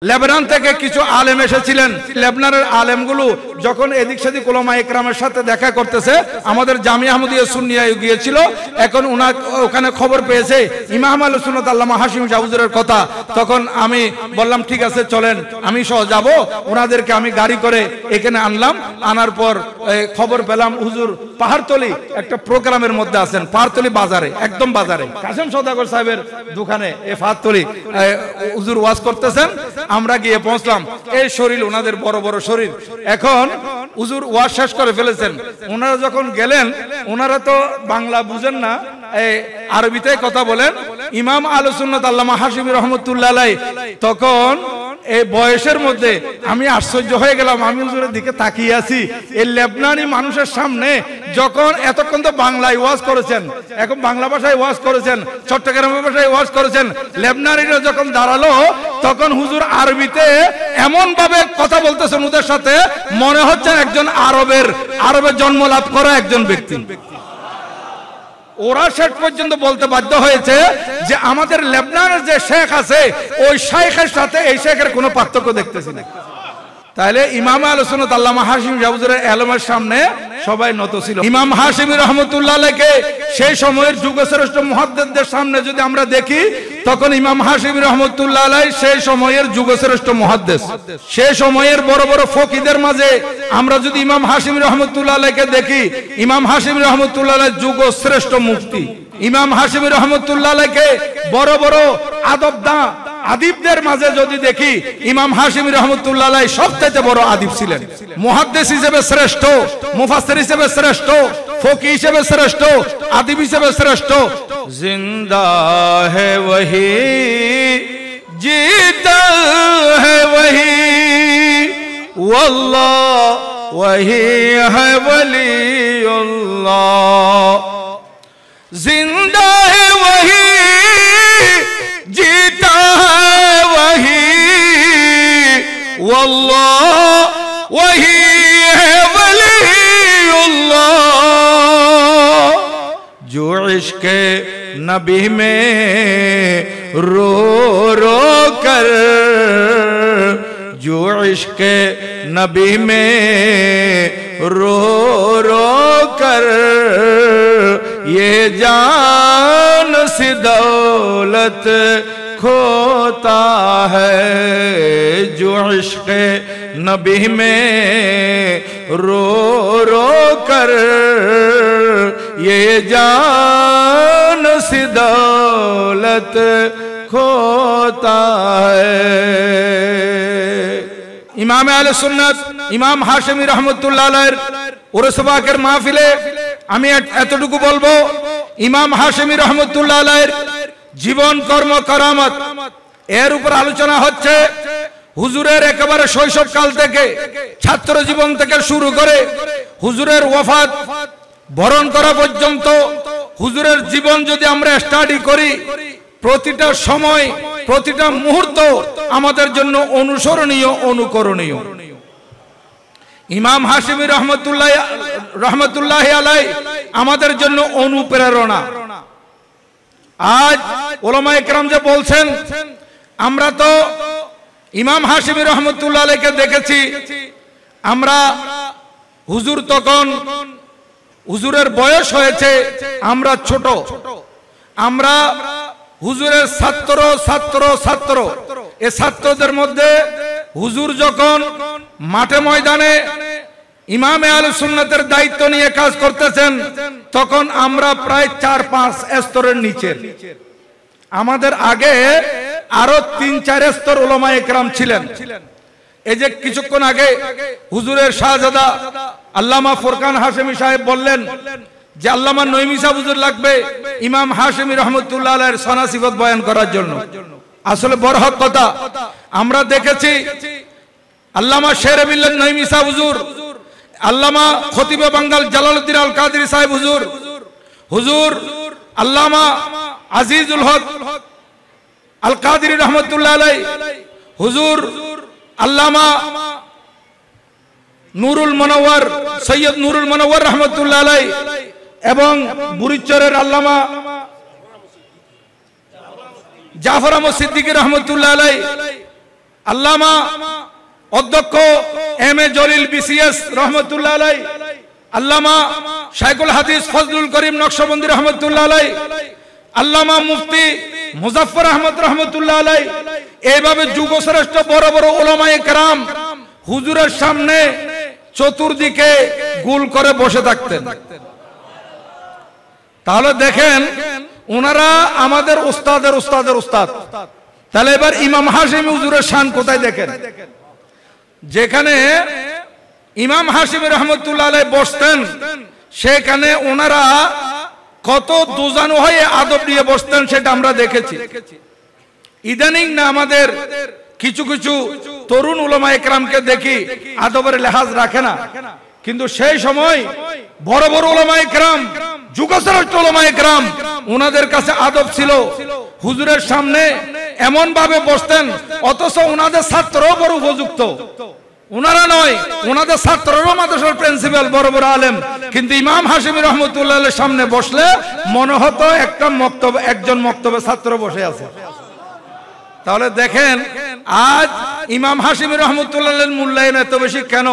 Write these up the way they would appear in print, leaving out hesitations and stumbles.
Lebanon থেকে কিছু আলেম এসেছিলেন। লেবাননের আলেমগুলো যখন এদিক সেদিক উলামা ইকরামের সাথে দেখা করতেছে, আমাদের জামিয়া আহমদিয়া সুন্নিয়ায় গিয়েছিল, এখন ওখানে খবর পেয়েছে ইমাম আহলে সুন্নাত আল্লামা হাশিমি শাহ হুজুরের কথা। তখন আমি বললাম ঠিক আছে চলেন, আমি সহ যাব। ওনাদেরকে আমি গাড়ি করে এখানে আনলাম। আনার পর খবর পেলাম হুজুর পাহাড়তলি একটা প্রোগ্রামের মধ্যে আছেন, পাহাড়তলি বাজারে, একদম বাজারে কাসেম সওদাগর সাহেবের দোকানে এই পাহাড়তলি হুজুর ওয়াজ করতেছেন। আমরা গিয়ে পৌঁছলাম, এই শরীর ওনাদের বড় বড় শরীর। এখন হুজুর ওয়াজ শেষ করে ফেলেছেন। ওনারা যখন গেলেন, ওনারা তো বাংলা বুঝেন না, আরবিতে কথা বলেন। ইমাম আহলে সুন্নাত আল্লামা হাশিমি রহমাতুল্লাহ আলাইহি তখন এই বয়সের মধ্যে আমি আশ্চর্য হয়ে গেলাম। আমি হুজুরের দিকে তাকিয়ে আছি, এই লেবনানি মানুষের সামনে যখন এতক্ষণ তো বাংলায় ওয়াজ করেছেন, এখন বাংলা ভাষায় ওয়াজ করেছেন, চট্টগ্রামের ভাষায় ওয়াজ করেছেন, লেবনানিরা যখন দাঁড়ালো তখন হুজুর আরবিতে এমন ভাবে কথা বলতেছেন ওদের সাথে, মনে হচ্ছে একজন আরবে জন্ম লাভ করা একজন ব্যক্তি। ওরা শেষ পর্যন্ত বলতে বাধ্য হয়েছে যে আমাদের লেবনানের যে শেখ আছে ওই শেখের সাথে এই শেখের কোনো পার্থক্য দেখতেছি না। তাহলে ইমাম আহলে সুন্নাত আল্লামা হাশিমি শাহ হুজুরের এলমের সামনে সবাই নত ছিল। ইমাম হাশিমি রহমাতুল্লাহ আলাইহি সেই সময়ের যুগশ্রেষ্ঠ মুহাদ্দিসদের সামনে যদি আমরা দেখি, তখন ইমাম হাশিমি রহমাতুল্লাহ আলাইহি সেই সময়ের যুগশ্রেষ্ঠ মুহাদ্দিস। সেই সময়ের বড় বড় ফকিহদের মাঝে আমরা যদি ইমাম হাশিমি রহমাতুল্লাহ আলাইহিকে দেখি, ইমাম হাশিমি রহমাতুল্লাহ আলাইহি যুগশ্রেষ্ঠ মুফতি। ইমাম হাশিমি রহমাতুল্লাহ আলাইহিকে বড় বড় আদিবদের মাঝে যদি দেখি, ইমাম হাশিমি রহমাতুল্লাহ আলাইহি সবচেয়ে বড় আদিব ছিলেন। মুহাদ্দিস হিসেবে শ্রেষ্ঠ, মুফাসসির হিসেবে শ্রেষ্ঠ, ফকিহ হিসেবে শ্রেষ্ঠ, আদিব হিসেবে শ্রেষ্ঠ। জিন্দা है वही, जीता है वही, वल्लाह वही है वलीउल्लाह। जिंदा है वही, जीता है वही, वल्लाह वही है वलीउल्लाह। जो इश्क़ नबी में रो रो कर, जो इश्क़ नबी में रो रो कर ये जान सी दौलत खोता है। जो इश्क़ नबी में रो रो कर ये जान सी दौलत खोता है। ইমাম আহলে সুন্নাত ইমাম হাশিমি রহমাতুল্লাহ আলাইহির উরুস পাকের মাহফিলে আমি এতটুকু বলবো, ইমাম হাশিমি রহমাতুল্লাহ আলাইহির জীবন কর্ম কারামত এর উপর আলোচনা হচ্ছে। হুজুরের একেবারে শৈশবকাল থেকে, ছাত্র জীবন থেকে শুরু করে হুজুরের ওয়াফাত বরণ করা পর্যন্ত হুজুরের জীবন যদি আমরা স্টাডি করি, প্রতিটা সময় প্রতিটা মুহূর্ত আমাদের জন্য অনুসরণীয়, অনুকরণীয়। ইমাম হাশিমি রহমাতুল্লাহ আলাইহি আমাদের জন্য অনুপ্রেরণা। আজ উলামায়ে কেরাম যে বলছেন, আমরা তো ইমাম হাশিমি রহমাতুল্লাহ আলাইহিকে দেখেছি, আমরা হুজুর তখন হুজুরের বয়স হয়েছে, আমরা ছোট, আমরা হুজুরের ছাত্র এই ছাত্রদের মধ্যে হুজুর যখন মাঠে ময়দানে ইমামে আহলে সুন্নাতের দায়িত্ব নিয়ে কাজ করতেছেন, তখন আমরা প্রায় 4-5 স্তরের নিচে। আমাদের আগে আরো 3-4 স্তর উলামায়ে কেরাম ছিলেন। এই যে কিছুক্ষণ আগে হুজুরের শাহজাদা আল্লামা ফুরকান হাশিমি সাহেব বললেন যে আল্লামা নঈমী সাহেব হুজুর লাগবে ইমাম হাশিমি রহমাতুল্লাহ আলাইহির সনা সিফত বয়ান করার জন্য। আসলে বড় হক কথা, আমরা দেখেছি আল্লামা শের বিল্লাহ নঈমী সাহেব হুজুর, আল্লামা খতিবে বাঙ্গাল জালালউদ্দিন আল কাদেরী সাহেব হুজুর, হুজুর আল্লামা আজিজুল হক আল কাদেরী রহমাতুল্লাহ আলাইহি, হুজুর আল্লামা নুরুল মুনাওয়ার সৈয়দ নুরুল মুনাওয়ার রহমাতুল্লাহ আলাইহি এবং বুড়িচরের আল্লামা জাফর আহমদ সিদ্দিকী রহমতুল্লাহ আলাইহি, আল্লামা অধ্যক্ষ এম এ জলিল বিসিএস রহমতুল্লাহ আলাই, আল্লামা শাইখুল হাদিস ফজলুল করিম নকশবন্দি রহমতুল্লাহ আলাই, আল্লামা মুফতি মুজাফফর আহমদ রহমতুল্লাহ আলাই, এইভাবে যুগশ্রেষ্ঠ বড় বড় উলামায়ে কেরাম হুজুরের সামনে চতুর্দিকে গোল করে বসে থাকতেন। তাহলে দেখেন ওনারা আমাদের উস্তাদের উস্তাদের উস্তাদ। তাহলে এবার ইমাম হাশিমি হুজুরের শান কোথায় দেখেন? যেখানে ইমাম হাশিমি রহমতুল্লাহ আলাইহি বসতেন সেখানে ওনারা কত দুজানু হয়ে আদব নিয়ে বসতেন সেটা আমরা দেখেছি। ইদানিং না আমাদের কিছু কিছু তরুণ উলামায়ে কেরামকে দেখি আদবের লেহাজ রাখে না, কিন্তু সেই সময় বড় বড় উলামায়ে কেরাম, যুগশ্রেষ্ঠ উলামায়ে কেরাম, ওনাদের কাছে আদব ছিল। হুজুরের সামনে এমন ভাবে বসতেন অথচ ওনাদের ছাত্রও বড় উপযুক্ত, ওনারা নয়, ওনাদের ছাত্ররাও মাদ্রাসার প্রিন্সিপাল বড় বড় আলেম, কিন্তু ইমাম হাশিমি রহমতুল্লাহ আলাইহির সামনে বসলে মনে হতো একটা মক্তব, একজন মক্তবে ছাত্র বসে আছে। তাহলে দেখেন আজ ইমাম হাশিমি রহমতুল্লাহ আলাইহির মূল্যায়ন এত বেশি কেন?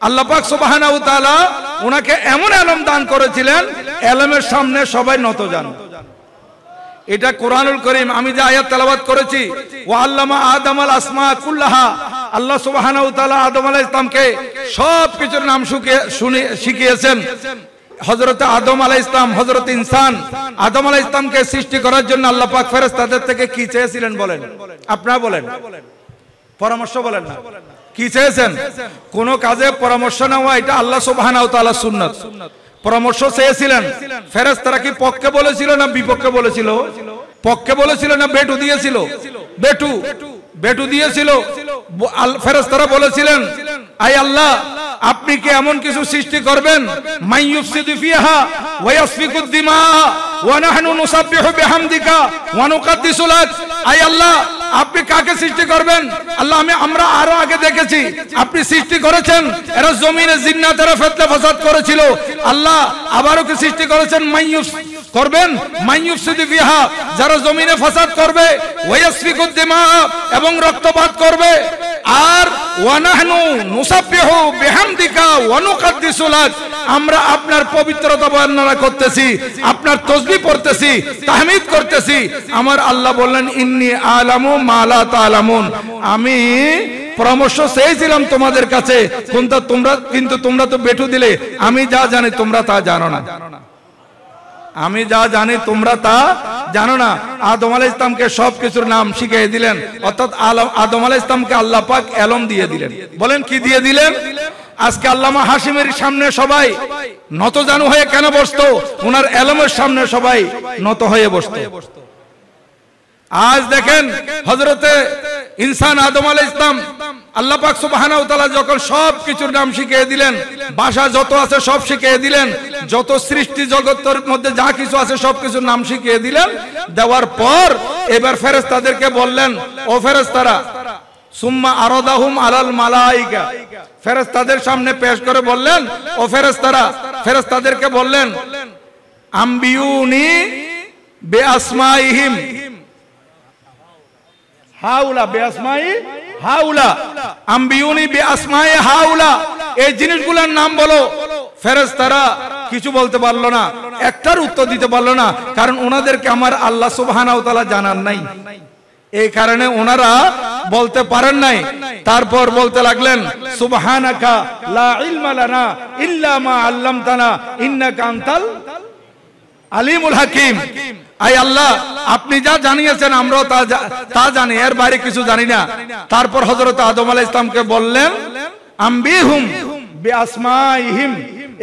আল্লাহ পাক সুবহানাহু ওয়া তাআলা ওনাকে এমন ইলম দান করেছিলেন, ইলমের সামনে সবাই নত জান। এটা কোরআনুল করিম আমি যে আয়াত তেলাওয়াত করেছি, ওয়া আল্লামা আদামাল আসমা কুল্লাহা, আল্লাহ সুবহানাহু ওয়া তাআলা আদম আলাইহিস সালামকে সব কিছুর নাম শিখিয়েছেন। হযরত আদম আলাইহিস সালাম, হযরত ইনসান আদম আলাইহিস সালামকে সৃষ্টি করার জন্য আল্লাহ পাক ফেরেশতাদের থেকে কি চেয়েছিলেন বলেন? আপনারা বলেন, পরামর্শ বলেন না, কি চেয়েছেন? কোন কাজে পরামর্শ নেওয়া এটা আল্লাহ সুবহানাহু ওয়া তাআলার সুন্নাত। পরামর্শ চেয়েছিলেন, ফেরেশতারা কি পক্ষে বলেছিল না বিপক্ষে বলেছিল? পক্ষে বলেছিল না বেটু দিয়েছিল? বেটু দিয়েছিল। ফেরেশতারা বলেছিলেন, আয় আল্লাহ আপনি কি এমন কিছু সৃষ্টি করবেন মাইয়ুফসিদু ফিহা ওয়া ইয়াসফিকুদ দিমা ওয়া নাহনু নুসাব্বিহু বিহামদিকা ওয়া নুকাদ্দিসু লাক। আয় আল্লাহ আপনি কাকে সৃষ্টি করবেন? আল্লাহ আমরা আরো আগে দেখেছি আপনি সৃষ্টি করেছেন, এরা জমিনে জিন্নাতেরা ফিতনা ফাসাদ করেছিল। আল্লাহ আবারও কি সৃষ্টি করেছেন করবেন মাইয়ুফসিদু ফিহা, যারা জমিনে ফাসাদ করবে, ওয়া ইয়াসফিকুদ দিমা এবং রক্তপাত করবে। আর ওয়া নাহনু নুসাব্বিহু বিহামদিকা ওয়া নুকাদ্দিসু লাক, আমরা আপনার পবিত্রতা বর্ণনা করতেছি, আপনার তাসবিহ পড়তেছি, তাহমিদ করতেছি। আমার আল্লাহ বললেন ইন্নী আলামু মা লা তা'লামুন, আমি পরামর্শ চেয়েছিলাম তোমাদের কাছে, কিন্তু তোমরা তো বেটু দিলে। আমি যা জানি তোমরা তা জানো না, আমি যা জানি তোমরা তা জানো না। আদম আলাইহিস সালামকে সবকিছুর নাম শিখিয়ে দিলেন, অর্থাৎ আদম আলাইহিস সালামকে আল্লাহ পাক ইলম দিয়ে দিলেন। বলেন কি দিয়ে দিলেন? আজকে আল্লামা হাশিমের সামনে সবাই নত জানু হয়ে কেন বসতো? ওনার ইলমের সামনে সবাই নত হয়ে বসতো। আজ দেখেন হযরতে ইনসান আদম আলাইহিস সালাম আল্লাহ পাক সুবহানাহু ওয়া তাআলা যখন সব কিছুর নাম শিখিয়ে দিলেন, ভাষা যত আছে সব শিখিয়ে দিলেন, যত সৃষ্টি জগতের মধ্যে যা কিছু আছে সব কিছুর নাম শিখিয়ে দিলেন। দেওয়ার পর এবার ফেরেশতাদেরকে বললেন, ও ফেরেশতারা, সুম্মা আরাদাহুম আলাল মালায়েকা, ফেরেশতাদের সামনে পেশ করে বললেন, ও ফেরেশতারা, ফেরেশতাদেরকে বললেন আম্বিউনি বিআসমাইহিম হাউলা, বিআসমাই হাউলা, আম্বিউনি বিআসমাই হাউলা, এই জিনিসগুলোর নাম বলো। ফেরেশতারা কিছু বলতে পারলো না, একটার উত্তর দিতে পারলো না, কারণ ওনাদেরকে আমার আল্লাহ সুবহানাহু ওয়া তাআলা জানান নাই, এই কারণে ওনারা বলতে পারেন নাই। তারপর বলতে লাগলেন সুবহানাকা লা ইলমা লানা ইল্লা মা আল্লামতানা ইন্নাকা আনতাল আলিমুল হাকিম। আয় আল্লাহ আপনি যা জানিয়েছেন আমরাও তা জানি, এর বাইরে কিছু জানি না। তারপর হযরত আদম আলাইহিস সালামকে বললেন আম্বিহুম বিআসমাইহিম,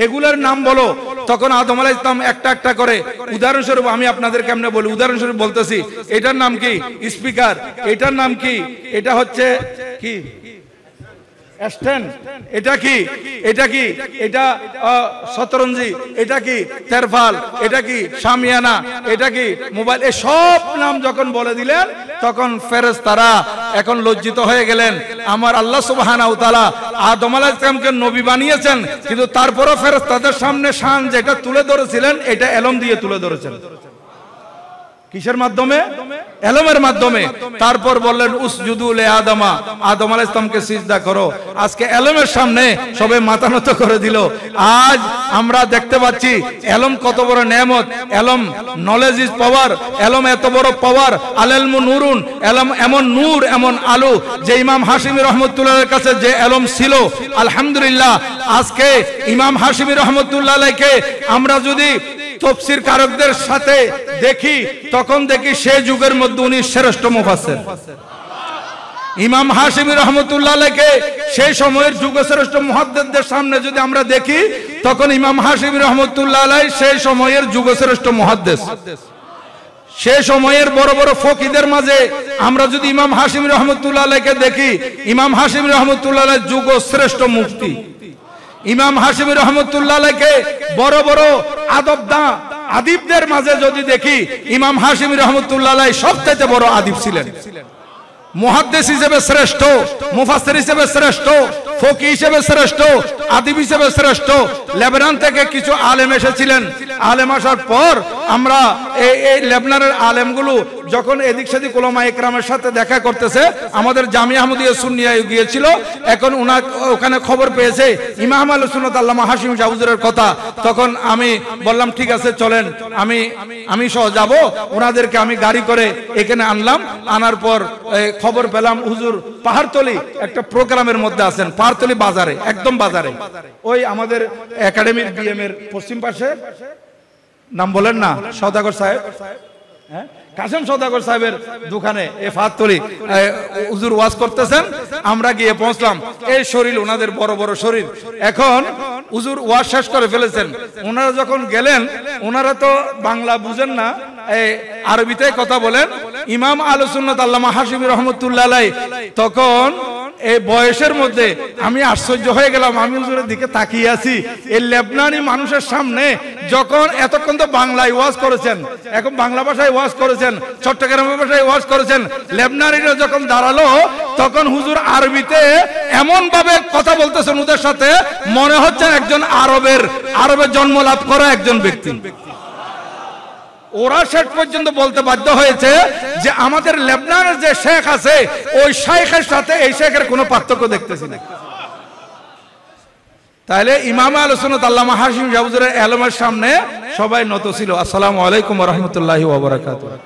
এগুলোর নাম বলো। তখন আদম আলাইহিস সালাম একটা একটা করে, উদাহরণস্বরূপ আমি আপনাদের কেমনে বলি, উদাহরণস্বরূপ বলতেছি, এটার নাম কি স্পিকার, এটার নাম কি, এটা হচ্ছে কি স্ট্যান্ড, এটা কি, এটা কি, এটা শতরঞ্জি, এটা কি তেরফাল, এটা কি শামিয়ানা, এটা কি মোবাইল, এই সব নাম যখন বলে দিলেন তখন ফেরেশতারা এখন লজ্জিত হয়ে গেলেন। আমার আল্লাহ সুবহানাহু ওয়া তাআলা আদম আলাইহিস সালামকে নবী বানিয়েছেন, কিন্তু তারপরও ফেরেশতাদের সামনে শান যেটা তুলে ধরেছিলেন এটা ইলম দিয়ে তুলে ধরেছেন। কিসের মাধ্যমে? এলমের মাধ্যমে। তারপর বললেন উসজুদু লি আদমা, আদম আলাইহিস সালামকে সিজদা করো। আজকে এলমের সামনে সবাই মাথা নত করে দিল। আজ আমরা দেখতে পাচ্ছি এলম কত বড় নেয়ামত, এলম নলেজ ইজ পাওয়ার, এলম এত বড় পাওয়ার, আল ইলমু নূরুন, এলম এমন নূর এমন আলো, যে ইমাম হাশিমি রহমতুল্লাহর কাছে যে এলম ছিল, আলহামদুলিল্লাহ আজকে ইমাম হাশিমি রহমতুল্লাহ আলাইহিকে আমরা যদি তাফসীর কারকদের সাথে দেখি, তখন দেখি সেই যুগের মধ্যে উনি শ্রেষ্ঠ মুফাসসির। ইমাম হাশিমি রহমতুল্লাহ আলাইহিকে সেই সময়ের যুগশ্রেষ্ঠ মুহাদ্দিসদের সামনে যদি আমরা দেখি, তখন ইমাম হাশিমি রহমতুল্লাহ আলাইহি সেই সময়ের যুগশ্রেষ্ঠ মুহাদ্দিস। সেই সময়ের বড় বড় ফকিদের মাঝে আমরা যদি ইমাম হাশিমি রহমতুল্লাহ আলাইহিকে দেখি, ইমাম হাশিমি রহমতুল্লাহ আলাইহি যুগশ্রেষ্ঠ মুফতি। ইমাম হাশিমি রহমতুল্লাহ আলাইহিকে বড় বড় আদিবদের মাঝে যদি দেখি, ইমাম হাশিমি রহমতুল্লাহ আলাইহি সবচেয়ে বড় আদিব ছিলেন। মুহাদ্দিস হিসেবে শ্রেষ্ঠ, মুফাসসির হিসেবে শ্রেষ্ঠ, ফকি হিসেবে শ্রেষ্ঠ, আদিব হিসেবে শ্রেষ্ঠ। লেবানন থেকে কিছু আলেম এসেছিলেন। আলেম আসার পর আমরা এই লেবাননের আলেমগুলো যখন এদিক সেদিক উলামা ইকরামের সাথে দেখা করতেছে, আমাদের জামিয়া আহমদিয়া সুন্নিয়ায় গিয়েছিল, এখন ওখানে খবর পেয়েছে ইমাম আহলে সুন্নাত আল্লামা হাশিম শাহ হুজুরের কথা। তখন আমি বললাম ঠিক আছে চলেন, আমি সহ যাব। ওনাদেরকে আমি গাড়ি করে এখানে আনলাম। আনার পর খবর পেলাম হুজুর পাহাড়তলি একটা প্রোগ্রামের মধ্যে আছেন, পাহাড়তলি বাজারে, একদম বাজারে, ওই আমাদের একাডেমির বিএম এর পশ্চিম পাশে, নাম বলেন না, সওদাগর সাহেব, হ্যাঁ কাসেম সওদাগর সাহেবের দোকানে এই পাহাড়তলি হুজুর ওয়াজ করতেছেন। আমরা গিয়ে পৌঁছলাম। এই শরীর ওনাদের বড় বড় শরীর। এখন হুজুর ওয়াজ শেষ করে ফেলেছেন। ওনারা যখন গেলেন, ওনারা তো বাংলা বুঝেন না, আরবিতে কথা বলেন। ইমাম আহলে সুন্নাত আল্লামা হাশিমি রহমতুল্লাহ আলাইহি তখন এই বয়সের মধ্যে আমি আশ্চর্য হয়ে গেলাম। আমি হুজুরের দিকে তাকিয়ে আছি। এই লেবনানি মানুষের সামনে যখন এতক্ষণ তো বাংলায় ওয়াজ করেছেন, এখন বাংলা ভাষায় ওয়াজ করেছেন, চট্টগ্রামের ভাষায় ওয়াজ করেছেন, লেবনানিরা যখন দাঁড়ালো, তখন হুজুর আরবিতে এমন ভাবে কথা বলতেছেন ওদের সাথে, মনে হচ্ছে একজন আরবে জন্ম লাভ করা একজন ব্যক্তি। ওরা শেষ পর্যন্ত বলতে বাধ্য হয়েছে যে আমাদের লেবনানের যে শেখ আছে, ওই শেখের সাথে এই শেখের কোনো পার্থক্য দেখতেছি না। তাহলে ইমাম আহলে সুন্নাত আল্লামা হাশিম শাহ হুজুরের এলমের সামনে সবাই নত ছিল। আসসালামু আলাইকুম ওয়া রাহমাতুল্লাহি ওয়া বারাকাতুহু।